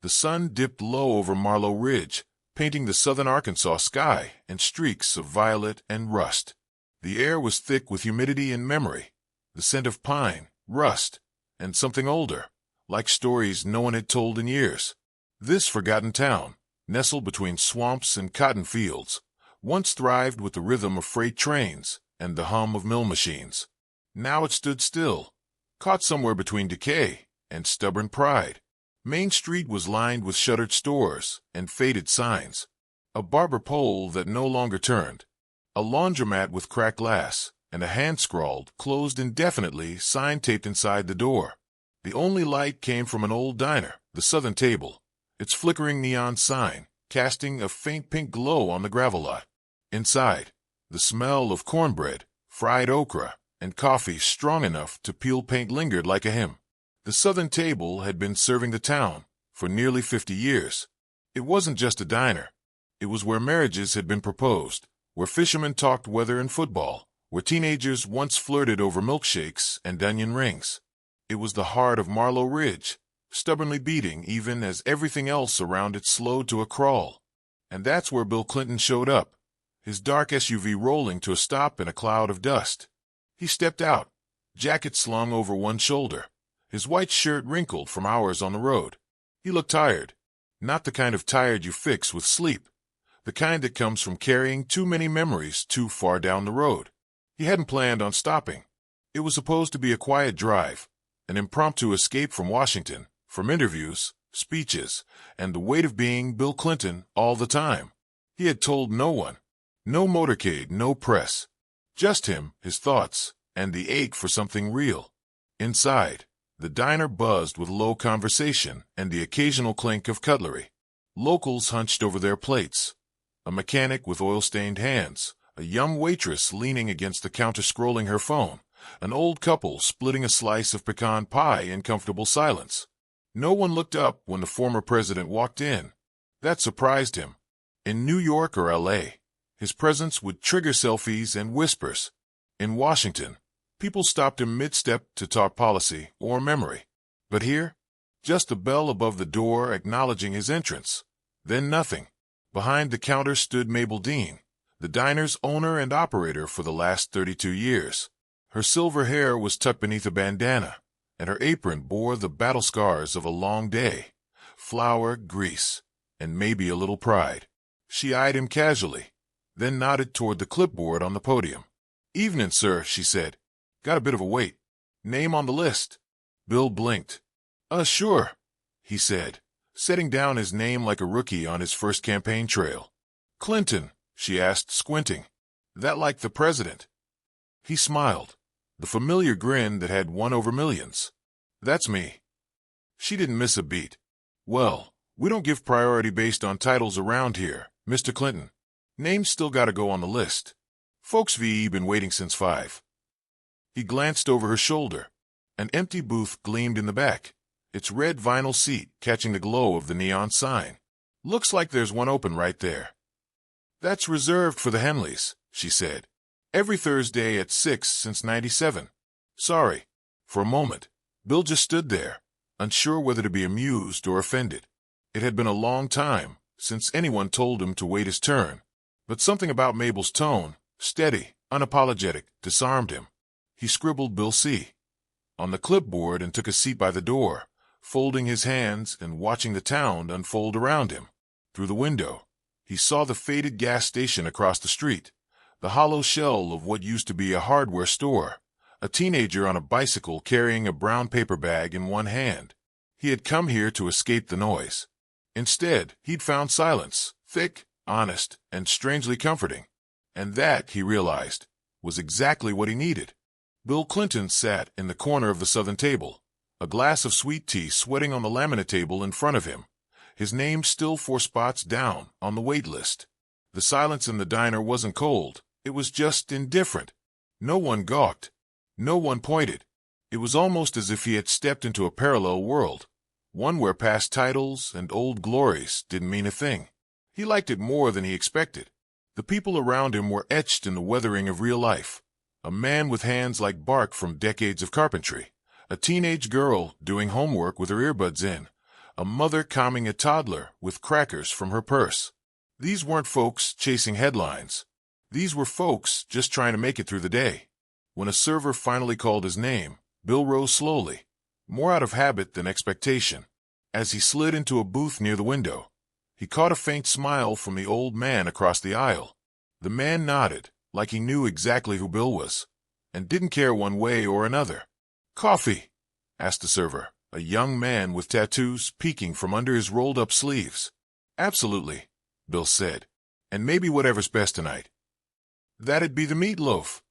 The sun dipped low over Marlow Ridge, painting the southern Arkansas sky in streaks of violet and rust. The air was thick with humidity and memory, the scent of pine, rust, and something older, like stories no one had told in years. This forgotten town, nestled between swamps and cotton fields, once thrived with the rhythm of freight trains and the hum of mill machines. Now it stood still, caught somewhere between decay and stubborn pride. Main Street was lined with shuttered stores and faded signs, a barber pole that no longer turned, a laundromat with cracked glass, and a hand-scrawled, closed indefinitely sign taped inside the door. The only light came from an old diner, the Southern Table, its flickering neon sign casting a faint pink glow on the gravel lot. Inside, the smell of cornbread, fried okra, and coffee strong enough to peel paint lingered like a hymn. The Southern Table had been serving the town for nearly 50 years. It wasn't just a diner. It was where marriages had been proposed, where fishermen talked weather and football, where teenagers once flirted over milkshakes and onion rings. It was the heart of Marlow Ridge, stubbornly beating even as everything else around it slowed to a crawl. And that's where Bill Clinton showed up, his dark SUV rolling to a stop in a cloud of dust. He stepped out, jacket slung over one shoulder, his white shirt wrinkled from hours on the road. He looked tired, not the kind of tired you fix with sleep, the kind that comes from carrying too many memories too far down the road. He hadn't planned on stopping. It was supposed to be a quiet drive, an impromptu escape from Washington, from interviews, speeches, and the weight of being Bill Clinton all the time. He had told no one. No motorcade, no press. Just him, his thoughts, and the ache for something real. Inside, the diner buzzed with low conversation and the occasional clink of cutlery. Locals hunched over their plates. A mechanic with oil-stained hands, a young waitress leaning against the counter scrolling her phone, an old couple splitting a slice of pecan pie in comfortable silence. No one looked up when the former president walked in. That surprised him. In New York or L.A., his presence would trigger selfies and whispers. In Washington, people stopped him mid-step to talk policy or memory. But here, just a bell above the door acknowledging his entrance. Then nothing. Behind the counter stood Mabel Dean, the diner's owner and operator for the last 32 years. Her silver hair was tucked beneath a bandana, and her apron bore the battle scars of a long day, flour, grease, and maybe a little pride. She eyed him casually, then nodded toward the clipboard on the podium. "Evening, sir," she said. "Got a bit of a wait. Name on the list?" Bill blinked. Sure," he said, setting down his name like a rookie on his first campaign trail. "Clinton," she asked, squinting. "That like the president?" He smiled, the familiar grin that had won over millions. "That's me." She didn't miss a beat. "Well, we don't give priority based on titles around here, Mr. Clinton. Name's still gotta go on the list. Folks V been waiting since 5. He glanced over her shoulder. An empty booth gleamed in the back, its red vinyl seat catching the glow of the neon sign. "Looks like there's one open right there." "That's reserved for the Henleys," she said. "Every Thursday at 6 since '97. Sorry." For a moment, Bill just stood there, unsure whether to be amused or offended. It had been a long time since anyone told him to wait his turn, but something about Mabel's tone, steady, unapologetic, disarmed him. He scribbled Bill C. on the clipboard and took a seat by the door, folding his hands and watching the town unfold around him. Through the window, he saw the faded gas station across the street, the hollow shell of what used to be a hardware store, a teenager on a bicycle carrying a brown paper bag in one hand. He had come here to escape the noise. Instead, he'd found silence, thick, honest, and strangely comforting. And that, he realized, was exactly what he needed. Bill Clinton sat in the corner of the Southern Table, a glass of sweet tea sweating on the laminate table in front of him, his name still 4 spots down on the wait list. The silence in the diner wasn't cold, it was just indifferent. No one gawked. No one pointed. It was almost as if he had stepped into a parallel world, one where past titles and old glories didn't mean a thing. He liked it more than he expected. The people around him were etched in the weathering of real life. A man with hands like bark from decades of carpentry, a teenage girl doing homework with her earbuds in, a mother calming a toddler with crackers from her purse. These weren't folks chasing headlines. These were folks just trying to make it through the day. When a server finally called his name, Bill rose slowly, more out of habit than expectation. As he slid into a booth near the window, he caught a faint smile from the old man across the aisle. The man nodded, like he knew exactly who Bill was, and didn't care one way or another. "Coffee?" asked the server, a young man with tattoos peeking from under his rolled-up sleeves. "Absolutely," Bill said, "and maybe whatever's best tonight." "That'd be the meatloaf,"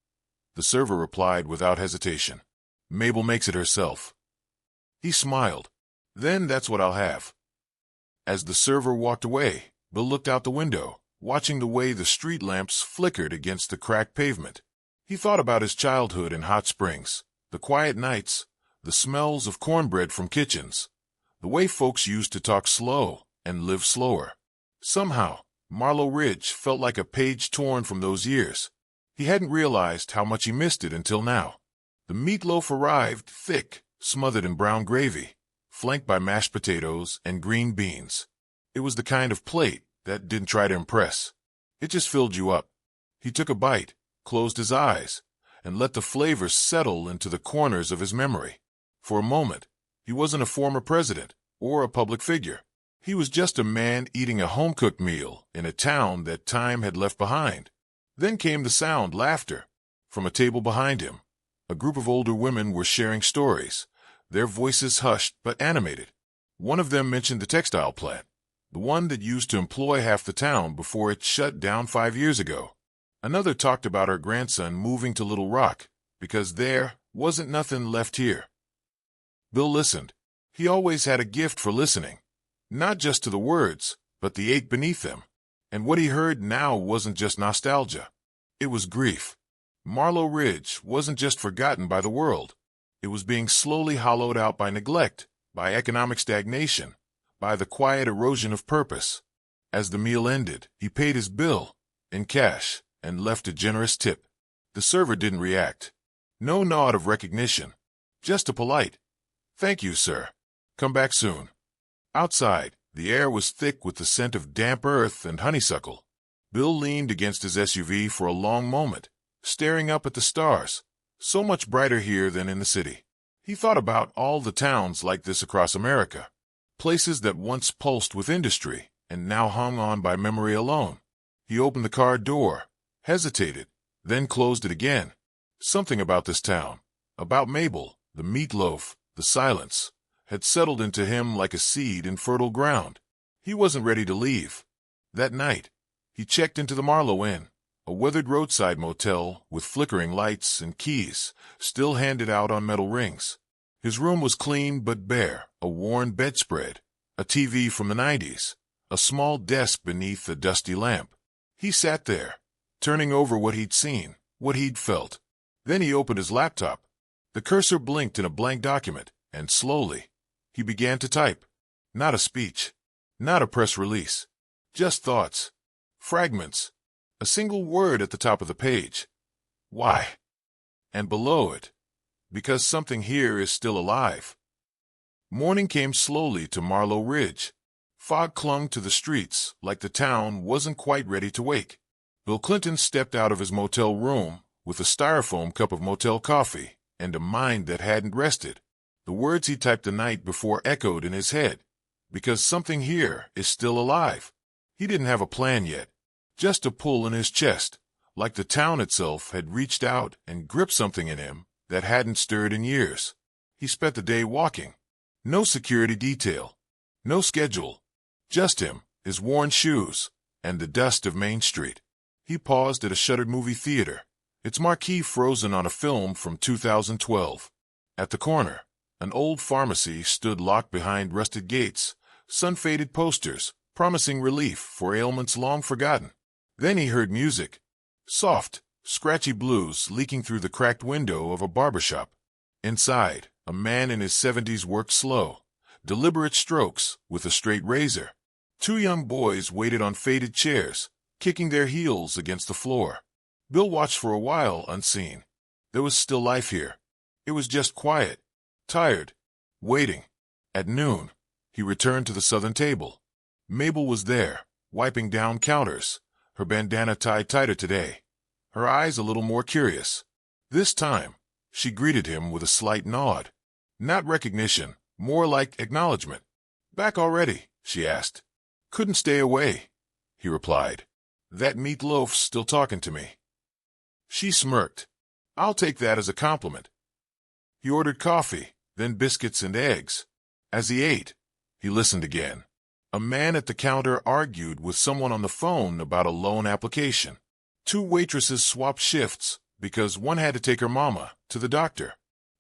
the server replied without hesitation. "Mabel makes it herself." He smiled. "Then that's what I'll have." As the server walked away, Bill looked out the window, watching the way the street lamps flickered against the cracked pavement. He thought about his childhood in Hot Springs, the quiet nights, the smells of cornbread from kitchens, the way folks used to talk slow and live slower. Somehow, Marlow Ridge felt like a page torn from those years. He hadn't realized how much he missed it until now. The meatloaf arrived thick, smothered in brown gravy, flanked by mashed potatoes and green beans. It was the kind of plate that didn't try to impress. It just filled you up. He took a bite, closed his eyes, and let the flavors settle into the corners of his memory. For a moment, he wasn't a former president or a public figure. He was just a man eating a home-cooked meal in a town that time had left behind. Then came the sound, laughter. From a table behind him, a group of older women were sharing stories, their voices hushed but animated. One of them mentioned the textile plant, the one that used to employ half the town before it shut down 5 years ago. Another talked about her grandson moving to Little Rock because there wasn't nothing left here. Bill listened. He always had a gift for listening, not just to the words, but the ache beneath them. And what he heard now wasn't just nostalgia. It was grief. Marlow Ridge wasn't just forgotten by the world. It was being slowly hollowed out by neglect, by economic stagnation, by the quiet erosion of purpose. As the meal ended, he paid his bill, in cash, and left a generous tip. The server didn't react. No nod of recognition. Just a polite, "Thank you, sir. Come back soon." Outside, the air was thick with the scent of damp earth and honeysuckle. Bill leaned against his SUV for a long moment, staring up at the stars, so much brighter here than in the city. He thought about all the towns like this across America, places that once pulsed with industry and now hung on by memory alone. He opened the car door, hesitated, then closed it again. Something about this town, about Mabel, the meatloaf, the silence, had settled into him like a seed in fertile ground. He wasn't ready to leave. That night, he checked into the Marlow Inn, a weathered roadside motel with flickering lights and keys still handed out on metal rings. His room was clean but bare, a worn bedspread, a TV from the 90s, a small desk beneath a dusty lamp. He sat there, turning over what he'd seen, what he'd felt. Then he opened his laptop. The cursor blinked in a blank document, and slowly, he began to type. Not a speech, not a press release, just thoughts, fragments, a single word at the top of the page. Why? And below it, because something here is still alive. Morning came slowly to Marlow Ridge. Fog clung to the streets like the town wasn't quite ready to wake. Bill Clinton stepped out of his motel room with a styrofoam cup of motel coffee and a mind that hadn't rested. The words he typed the night before echoed in his head. Because something here is still alive. He didn't have a plan yet. Just a pull in his chest, like the town itself had reached out and gripped something in him that hadn't stirred in years. He spent the day walking. No security detail. No schedule. Just him, his worn shoes, and the dust of Main Street. He paused at a shuttered movie theater, its marquee frozen on a film from 2012. At the corner, an old pharmacy stood locked behind rusted gates, sun-faded posters promising relief for ailments long forgotten. Then he heard music. Soft, scratchy blues leaking through the cracked window of a barbershop. Inside, a man in his 70s worked slow, deliberate strokes with a straight razor. Two young boys waited on faded chairs, kicking their heels against the floor. Bill watched for a while unseen. There was still life here. It was just quiet, tired, waiting. At noon, He returned to the southern table. Mabel was there, wiping down counters, her bandana tied tighter today, her eyes a little more curious. This time, she greeted him with a slight nod. Not recognition, more like acknowledgement. "Back already?" she asked. "Couldn't stay away," he replied. "That meatloaf's still talking to me." She smirked. "I'll take that as a compliment." He ordered coffee, then biscuits and eggs. As he ate, he listened again. A man at the counter argued with someone on the phone about a loan application. Two waitresses swapped shifts because one had to take her mama to the doctor.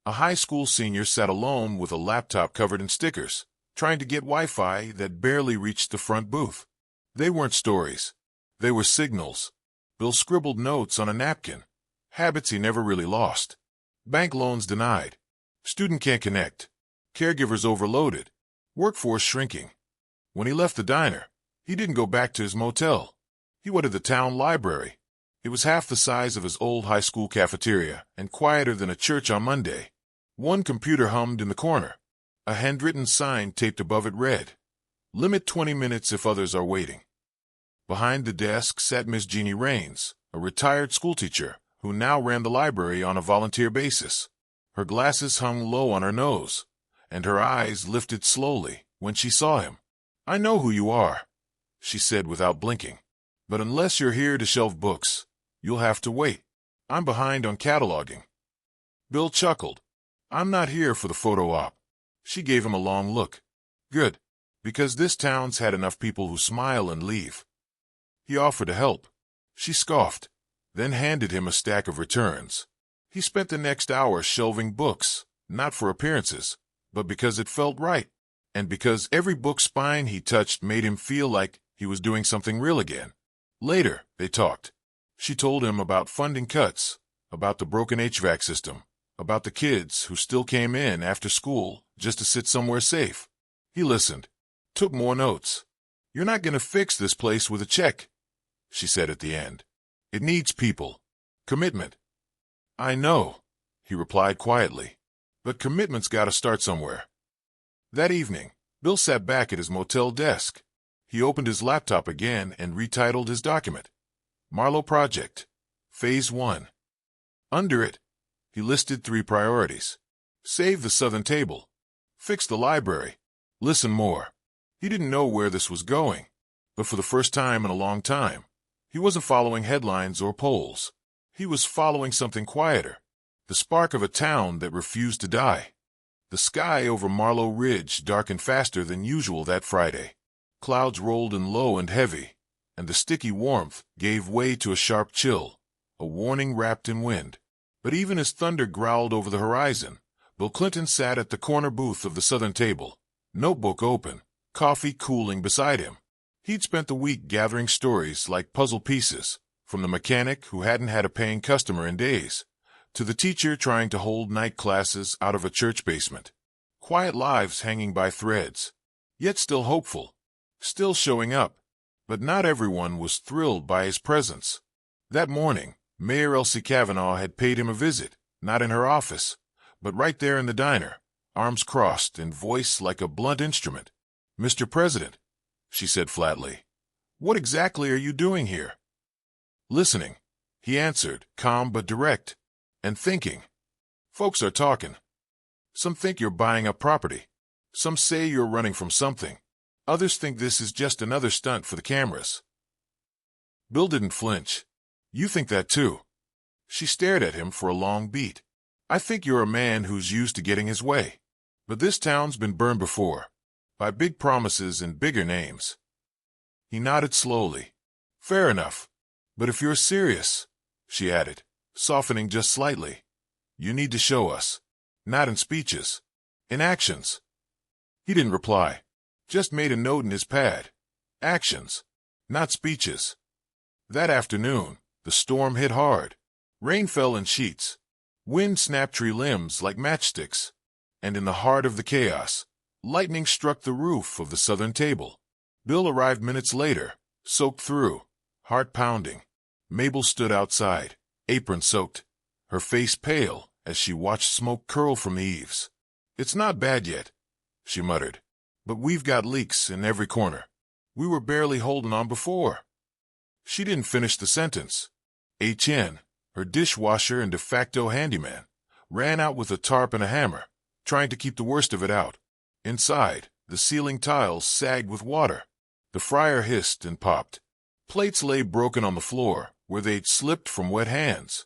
A high school senior sat alone with a laptop covered in stickers, trying to get Wi-Fi that barely reached the front booth. They weren't stories. They were signals. Bill scribbled notes on a napkin, habits he never really lost. Bank loans denied. Student can't connect. Caregivers overloaded. Workforce shrinking. When he left the diner, he didn't go back to his motel. He went to the town library. It was half the size of his old high school cafeteria and quieter than a church on Monday. One computer hummed in the corner. A handwritten sign taped above it read, "Limit 20 minutes if others are waiting." Behind the desk sat Miss Jeannie Raines, a retired schoolteacher who now ran the library on a volunteer basis. Her glasses hung low on her nose, and her eyes lifted slowly when she saw him. "I know who you are," she said without blinking. "But unless you're here to shelve books, you'll have to wait. I'm behind on cataloging." Bill chuckled. "I'm not here for the photo op." She gave him a long look. "Good, because this town's had enough people who smile and leave." He offered to help. She scoffed, then handed him a stack of returns. He spent the next hour shelving books, not for appearances, but because it felt right, and because every book spine he touched made him feel like he was doing something real again. Later, they talked. She told him about funding cuts, about the broken HVAC system, about the kids who still came in after school just to sit somewhere safe. He listened, took more notes. "You're not going to fix this place with a check," she said at the end. "It needs people. Commitment." "I know," he replied quietly, "but commitment's got to start somewhere." That evening, Bill sat back at his motel desk. He opened his laptop again and retitled his document. Marlowe Project, Phase 1. Under it, he listed 3 priorities. Save the southern table. Fix the library. Listen more. He didn't know where this was going, but for the first time in a long time, he wasn't following headlines or polls. He was following something quieter, the spark of a town that refused to die. The sky over Marlowe Ridge darkened faster than usual that Friday. Clouds rolled in low and heavy, and the sticky warmth gave way to a sharp chill, a warning wrapped in wind. But even as thunder growled over the horizon, Bill Clinton sat at the corner booth of the southern table, notebook open, coffee cooling beside him. He'd spent the week gathering stories like puzzle pieces, from the mechanic who hadn't had a paying customer in days, to the teacher trying to hold night classes out of a church basement. Quiet lives hanging by threads, yet still hopeful, still showing up. But not everyone was thrilled by his presence. That morning, Mayor Elsie Kavanaugh had paid him a visit, not in her office, but right there in the diner, arms crossed and voice like a blunt instrument. "Mr. President," she said flatly, "what exactly are you doing here?" "Listening," he answered, calm but direct, "and thinking. Folks are talking. Some think you're buying up property. Some say you're running from something. Others think this is just another stunt for the cameras." Bill didn't flinch. "You think that too?" She stared at him for a long beat. "I think you're a man who's used to getting his way. But this town's been burned before, by big promises and bigger names." He nodded slowly. "Fair enough. But if you're serious," she added, softening just slightly, "you need to show us. Not in speeches. In actions." He didn't reply, just made a note in his pad. Actions, not speeches. That afternoon, the storm hit hard. Rain fell in sheets. Wind snapped tree limbs like matchsticks. And in the heart of the chaos, lightning struck the roof of the southern table. Bill arrived minutes later, soaked through, heart pounding. Mabel stood outside, apron soaked, her face pale as she watched smoke curl from the eaves. "It's not bad yet," she muttered. But we've got leaks in every corner. We were barely holding on before. She didn't finish the sentence. HN, her dishwasher and de facto handyman, ran out with a tarp and a hammer, trying to keep the worst of it out. Inside, the ceiling tiles sagged with water. The fryer hissed and popped. Plates lay broken on the floor, where they'd slipped from wet hands.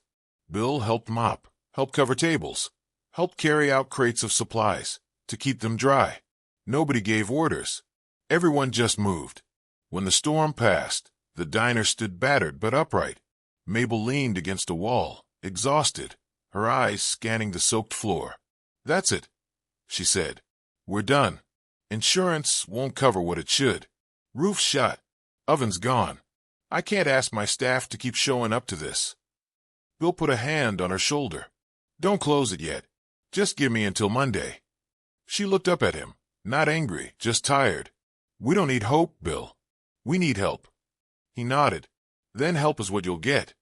Bill helped mop, helped cover tables, helped carry out crates of supplies, to keep them dry. Nobody gave orders. Everyone just moved. When the storm passed, the diner stood battered but upright. Mabel leaned against a wall, exhausted, her eyes scanning the soaked floor. "That's it," she said. "We're done. Insurance won't cover what it should. Roof's shut. Oven's gone. I can't ask my staff to keep showing up to this." Bill put a hand on her shoulder. "Don't close it yet. Just give me until Monday." She looked up at him, not angry, just tired. "We don't need hope, Bill. We need help." He nodded. "Then help is what you'll get."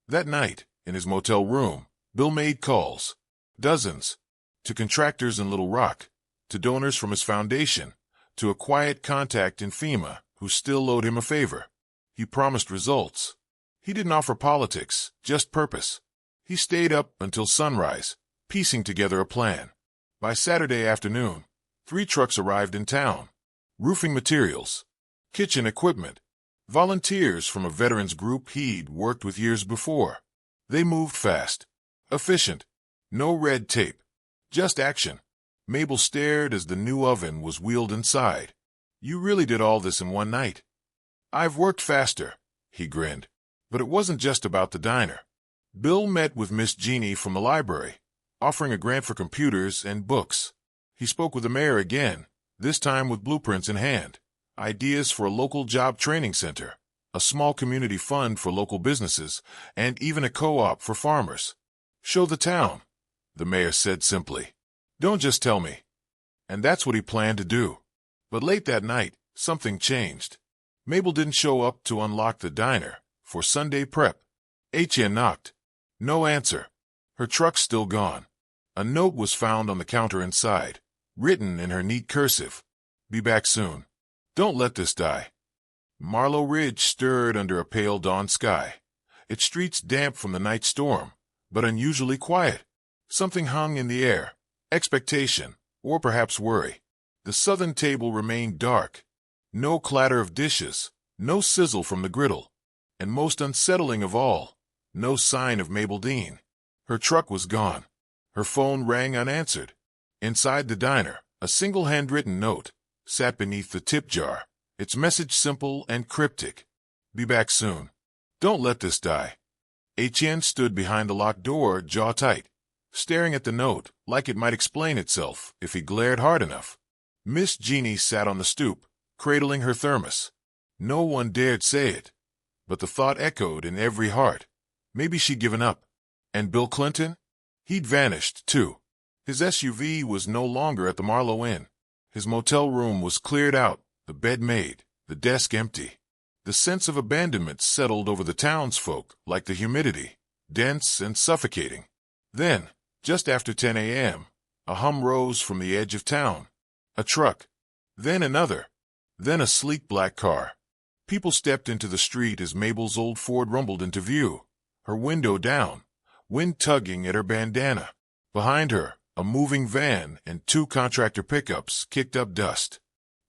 That night, in his motel room, Bill made calls. Dozens. To contractors in Little Rock, to donors from his foundation, to a quiet contact in FEMA who still owed him a favor. He promised results. He didn't offer politics, just purpose. He stayed up until sunrise, piecing together a plan. By Saturday afternoon, 3 trucks arrived in town. Roofing materials, kitchen equipment, volunteers from a veterans group he'd worked with years before. They moved fast, efficient, no red tape, just action. Mabel stared as the new oven was wheeled inside. "You really did all this in one night." "I've worked faster," he grinned. But it wasn't just about the diner. Bill met with Miss Jeannie from the library, offering a grant for computers and books. He spoke with the mayor again, this time with blueprints in hand, ideas for a local job training center, a small community fund for local businesses, and even a co-op for farmers. "Show the town," the mayor said simply. "Don't just tell me." And that's what he planned to do. But late that night, something changed. Mabel didn't show up to unlock the diner for Sunday prep. HN knocked. No answer. Her truck's still gone. A note was found on the counter inside, written in her neat cursive. "Be back soon. Don't let this die." Marlow Ridge stirred under a pale dawn sky, its streets damp from the night storm, but unusually quiet. Something hung in the air, expectation, or perhaps worry. The southern table remained dark. No clatter of dishes, no sizzle from the griddle. And most unsettling of all, no sign of Mabel Dean. Her truck was gone. Her phone rang unanswered. Inside the diner, a single handwritten note sat beneath the tip jar, its message simple and cryptic. "Be back soon. Don't let this die." HN stood behind the locked door, jaw tight, staring at the note like it might explain itself if he glared hard enough. Miss Jeannie sat on the stoop, cradling her thermos. No one dared say it, but the thought echoed in every heart. Maybe she'd given up. And Bill Clinton? He'd vanished, too. His SUV was no longer at the Marlow Inn. His motel room was cleared out, the bed made, the desk empty. The sense of abandonment settled over the townsfolk like the humidity, dense and suffocating. Then, just after 10 a.m., a hum rose from the edge of town. A truck. Then another. Then a sleek black car. People stepped into the street as Mabel's old Ford rumbled into view, her window down, wind tugging at her bandana. Behind her, a moving van and 2 contractor pickups kicked up dust.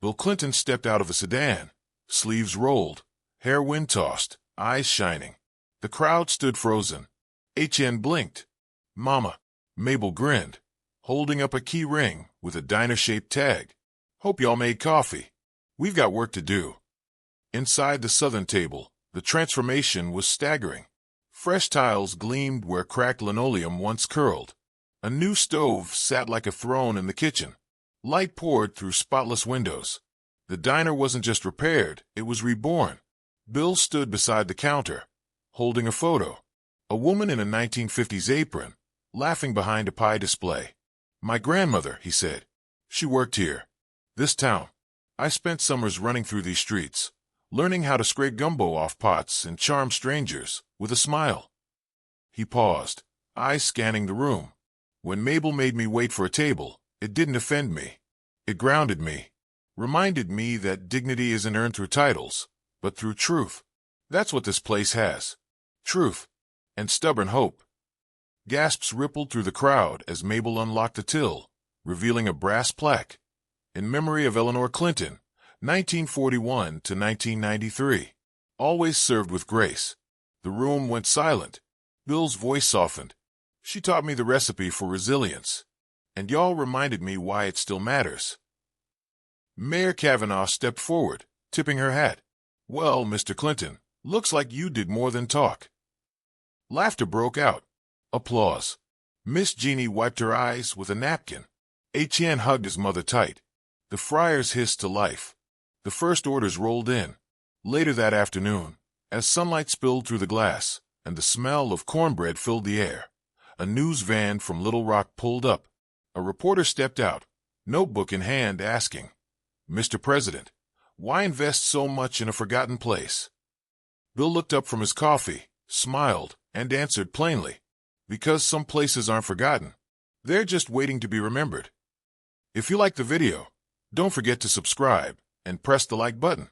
Bill Clinton stepped out of a sedan, sleeves rolled, hair wind-tossed, eyes shining. The crowd stood frozen. HN blinked. "Mama." Mabel grinned, holding up a key ring with a diner-shaped tag. "Hope y'all made coffee. We've got work to do." Inside the southern table, the transformation was staggering. Fresh tiles gleamed where cracked linoleum once curled. A new stove sat like a throne in the kitchen. Light poured through spotless windows. The diner wasn't just repaired, it was reborn. Bill stood beside the counter, holding a photo. A woman in a 1950s apron, laughing behind a pie display. "My grandmother," he said. "She worked here. This town. I spent summers running through these streets, learning how to scrape gumbo off pots and charm strangers with a smile." He paused, eyes scanning the room. "When Mabel made me wait for a table, it didn't offend me. It grounded me. reminded me that dignity isn't earned through titles, but through truth. That's what this place has. Truth. And stubborn hope. Gasps rippled through the crowd as Mabel unlocked the till, revealing a brass plaque. In memory of Eleanor Clinton, 1941 to 1993. Always served with grace. The room went silent. Bill's voice softened. She taught me the recipe for resilience. And y'all reminded me why it still matters. Mayor Kavanaugh stepped forward, tipping her hat. Well, Mr. Clinton, looks like you did more than talk. Laughter broke out. Applause. Miss Jeannie wiped her eyes with a napkin. Etienne hugged his mother tight. The friars hissed to life. The first orders rolled in. Later that afternoon, as sunlight spilled through the glass and the smell of cornbread filled the air, a news van from Little Rock pulled up. A reporter stepped out, notebook in hand, asking, Mr. President, why invest so much in a forgotten place? Bill looked up from his coffee, smiled, and answered plainly, because some places aren't forgotten. They're just waiting to be remembered. If you like the video, don't forget to subscribe and press the like button.